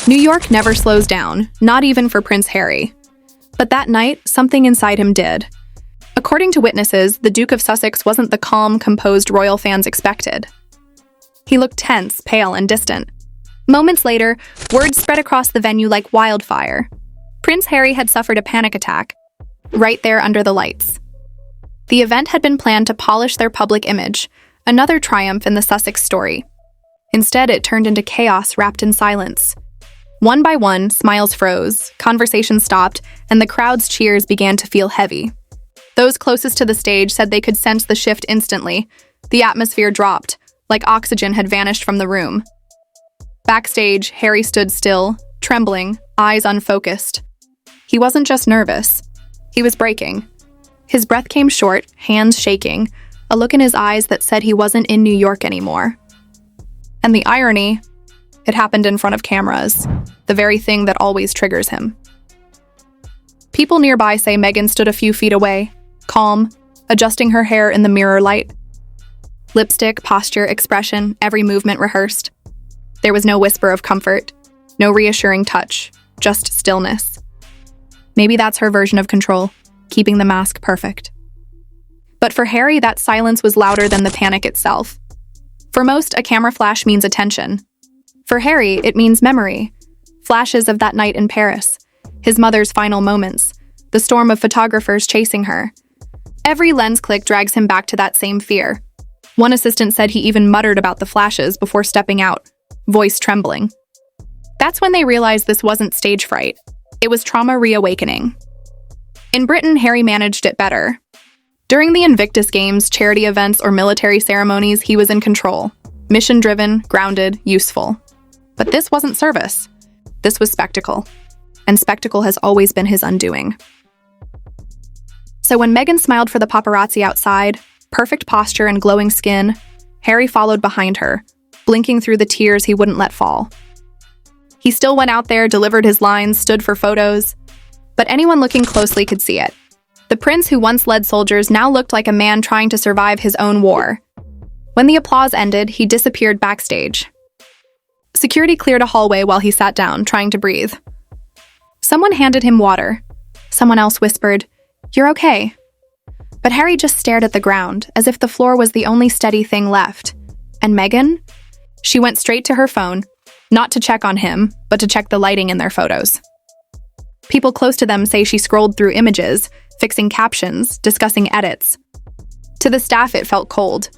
New York never slows down, not even for Prince Harry. But that night, something inside him did. According to witnesses, the Duke of Sussex wasn't the calm, composed royal fans expected. He looked tense, pale, and distant. Moments later, word spread across the venue like wildfire. Prince Harry had suffered a panic attack, right there under the lights. The event had been planned to polish their public image, another triumph in the Sussex story. Instead, it turned into chaos wrapped in silence. One by one, smiles froze, conversation stopped, and the crowd's cheers began to feel heavy. Those closest to the stage said they could sense the shift instantly. The atmosphere dropped, like oxygen had vanished from the room. Backstage, Harry stood still, trembling, eyes unfocused. He wasn't just nervous. He was breaking. His breath came short, hands shaking, a look in his eyes that said he wasn't in New York anymore. And the irony, it happened in front of cameras, the very thing that always triggers him. People nearby say Meghan stood a few feet away, calm, adjusting her hair in the mirror light. Lipstick, posture, expression, every movement rehearsed. There was no whisper of comfort, no reassuring touch, just stillness. Maybe that's her version of control, keeping the mask perfect. But for Harry, that silence was louder than the panic itself. For most, a camera flash means attention. For Harry, it means memory. Flashes of that night in Paris, his mother's final moments, the storm of photographers chasing her. Every lens click drags him back to that same fear. One assistant said he even muttered about the flashes before stepping out, voice trembling. That's when they realized this wasn't stage fright. It was trauma reawakening. In Britain, Harry managed it better. During the Invictus Games, charity events, or military ceremonies, he was in control. Mission-driven, grounded, useful. But this wasn't service. This was spectacle. And spectacle has always been his undoing. So when Meghan smiled for the paparazzi outside, perfect posture and glowing skin, Harry followed behind her, blinking through the tears he wouldn't let fall. He still went out there, delivered his lines, stood for photos. But anyone looking closely could see it. The prince who once led soldiers now looked like a man trying to survive his own war. When the applause ended, he disappeared backstage. Security cleared a hallway while he sat down, trying to breathe. Someone handed him water. Someone else whispered, "You're okay." But Harry just stared at the ground, as if the floor was the only steady thing left. And Meghan? She went straight to her phone, not to check on him, but to check the lighting in their photos. People close to them say she scrolled through images, fixing captions, discussing edits. To the staff, it felt cold.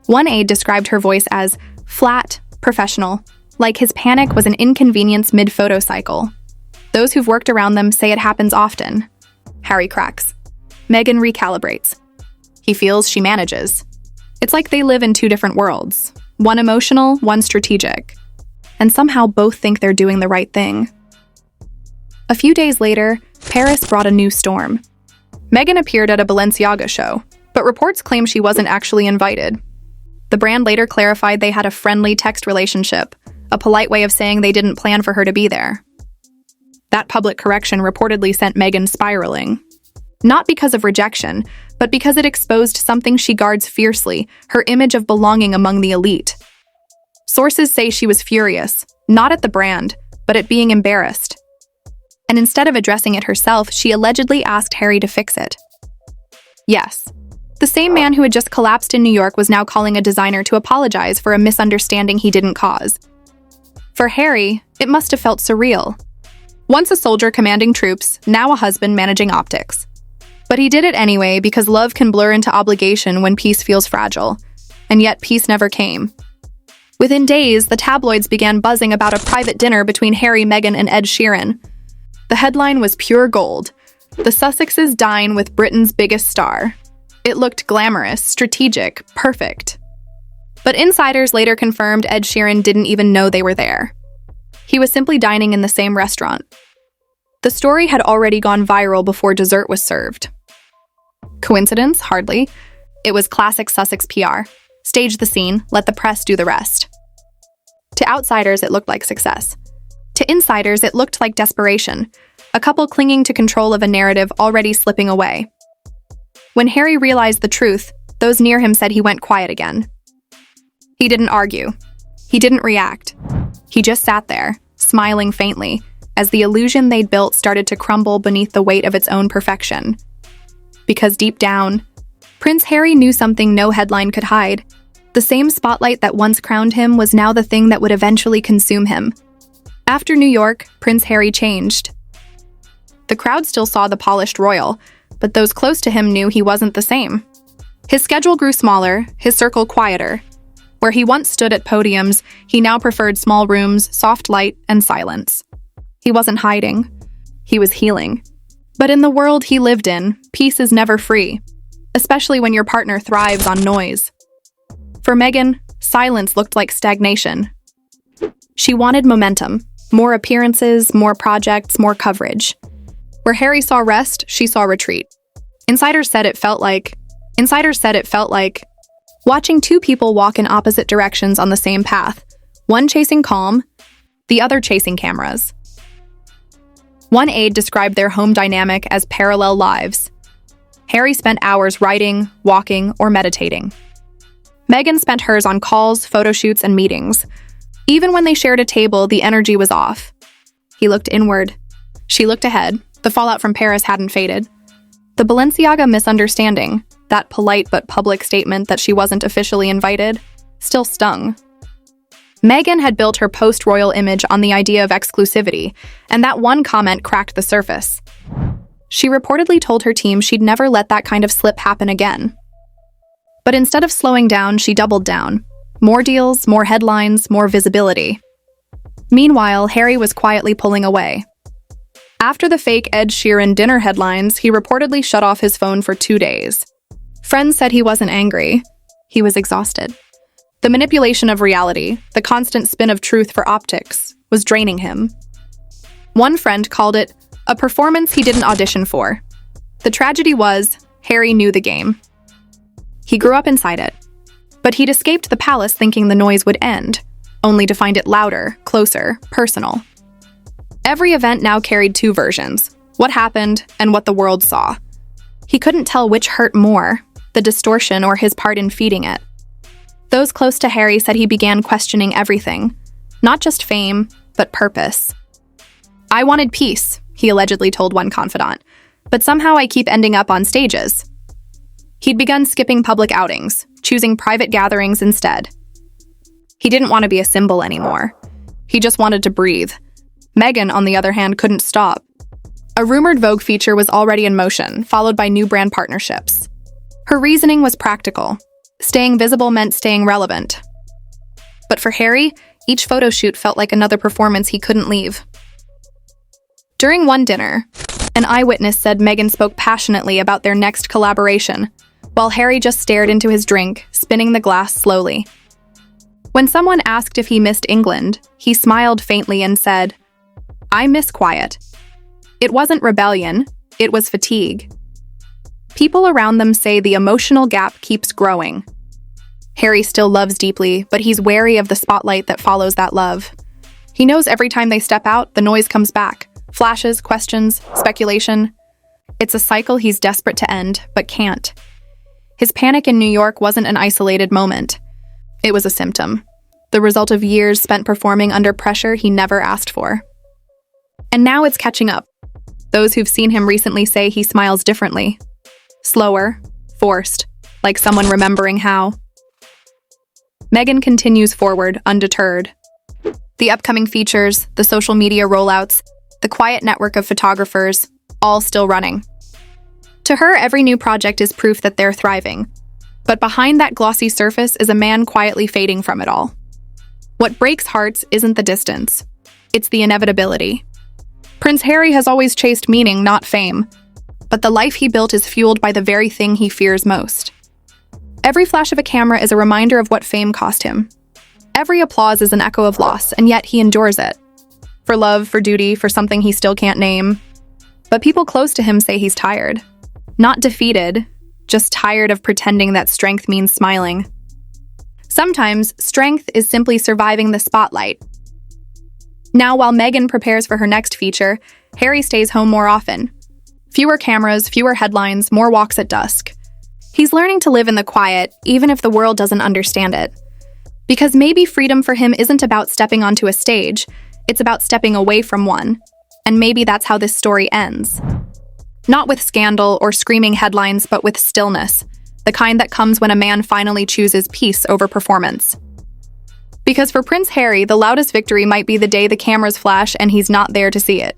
One aide described her voice as flat, professional, like his panic was an inconvenience mid-photo cycle. Those who've worked around them say it happens often. Harry cracks. Meghan recalibrates. He feels she manages. It's like they live in two different worlds, one emotional, one strategic. And somehow both think they're doing the right thing. A few days later, Paris brought a new storm. Meghan appeared at a Balenciaga show, but reports claim she wasn't actually invited. The brand later clarified they had a friendly text relationship, a polite way of saying they didn't plan for her to be there. That public correction reportedly sent Meghan spiraling. Not because of rejection, but because it exposed something she guards fiercely, her image of belonging among the elite. Sources say she was furious, not at the brand, but at being embarrassed. And instead of addressing it herself, she allegedly asked Harry to fix it. Yes, the same man who had just collapsed in New York was now calling a designer to apologize for a misunderstanding he didn't cause. For Harry, it must have felt surreal. Once a soldier commanding troops, now a husband managing optics. But he did it anyway because love can blur into obligation when peace feels fragile. And yet peace never came. Within days, the tabloids began buzzing about a private dinner between Harry, Meghan, and Ed Sheeran. The headline was pure gold. The Sussexes dine with Britain's biggest star. It looked glamorous, strategic, perfect. But insiders later confirmed Ed Sheeran didn't even know they were there. He was simply dining in the same restaurant. The story had already gone viral before dessert was served. Coincidence? Hardly. It was classic Sussex PR. Stage the scene, let the press do the rest. To outsiders, it looked like success. To insiders, it looked like desperation, a couple clinging to control of a narrative already slipping away. When Harry realized the truth, those near him said he went quiet again. He didn't argue. He didn't react. He just sat there, smiling faintly, as the illusion they'd built started to crumble beneath the weight of its own perfection. Because deep down, Prince Harry knew something no headline could hide. The same spotlight that once crowned him was now the thing that would eventually consume him. After New York, Prince Harry changed. The crowd still saw the polished royal, but those close to him knew he wasn't the same. His schedule grew smaller, his circle quieter. Where he once stood at podiums, he now preferred small rooms, soft light, and silence. He wasn't hiding. He was healing. But in the world he lived in, peace is never free, especially when your partner thrives on noise. For Meghan, silence looked like stagnation. She wanted momentum, more appearances, more projects, more coverage. Where Harry saw rest, she saw retreat. Insiders said it felt like watching two people walk in opposite directions on the same path, one chasing calm, the other chasing cameras. One aide described their home dynamic as parallel lives. Harry spent hours writing, walking, or meditating. Meghan spent hers on calls, photo shoots, and meetings. Even when they shared a table, the energy was off. He looked inward. She looked ahead. The fallout from Paris hadn't faded. The Balenciaga misunderstanding, that polite but public statement that she wasn't officially invited, still stung. Meghan had built her post-royal image on the idea of exclusivity, and that one comment cracked the surface. She reportedly told her team she'd never let that kind of slip happen again. But instead of slowing down, she doubled down. More deals, more headlines, more visibility. Meanwhile, Harry was quietly pulling away. After the fake Ed Sheeran dinner headlines, he reportedly shut off his phone for 2 days. Friends said he wasn't angry. He was exhausted. The manipulation of reality, the constant spin of truth for optics, was draining him. One friend called it a performance he didn't audition for. The tragedy was, Harry knew the game. He grew up inside it. But he'd escaped the palace thinking the noise would end, only to find it louder, closer, personal. Every event now carried two versions, what happened and what the world saw. He couldn't tell which hurt more, the distortion or his part in feeding it. Those close to Harry said he began questioning everything, not just fame, but purpose. "I wanted peace," he allegedly told one confidant, "but somehow I keep ending up on stages." He'd begun skipping public outings, choosing private gatherings instead. He didn't want to be a symbol anymore. He just wanted to breathe. Meghan, on the other hand, couldn't stop. A rumored Vogue feature was already in motion, followed by new brand partnerships. Her reasoning was practical. Staying visible meant staying relevant. But for Harry, each photo shoot felt like another performance he couldn't leave. During one dinner, an eyewitness said Meghan spoke passionately about their next collaboration, while Harry just stared into his drink, spinning the glass slowly. When someone asked if he missed England, he smiled faintly and said, "I miss quiet." It wasn't rebellion, it was fatigue. People around them say the emotional gap keeps growing. Harry still loves deeply, but he's wary of the spotlight that follows that love. He knows every time they step out, the noise comes back. Flashes, questions, speculation. It's a cycle he's desperate to end, but can't. His panic in New York wasn't an isolated moment. It was a symptom, the result of years spent performing under pressure he never asked for. And now it's catching up. Those who've seen him recently say he smiles differently. Slower, forced, like someone remembering how. Meghan continues forward, undeterred. The upcoming features, the social media rollouts, the quiet network of photographers, all still running. To her, every new project is proof that they're thriving. But behind that glossy surface is a man quietly fading from it all. What breaks hearts isn't the distance. It's the inevitability. Prince Harry has always chased meaning, not fame. But the life he built is fueled by the very thing he fears most. Every flash of a camera is a reminder of what fame cost him. Every applause is an echo of loss, and yet he endures it. For love, for duty, for something he still can't name. But people close to him say he's tired. Not defeated, just tired of pretending that strength means smiling. Sometimes, strength is simply surviving the spotlight. Now, while Meghan prepares for her next feature, Harry stays home more often. Fewer cameras, fewer headlines, more walks at dusk. He's learning to live in the quiet, even if the world doesn't understand it. Because maybe freedom for him isn't about stepping onto a stage, It's about stepping away from one. And maybe that's how this story ends. Not with scandal or screaming headlines, but with stillness, the kind that comes when a man finally chooses peace over performance. Because for Prince Harry, the loudest victory might be the day the cameras flash and he's not there to see it.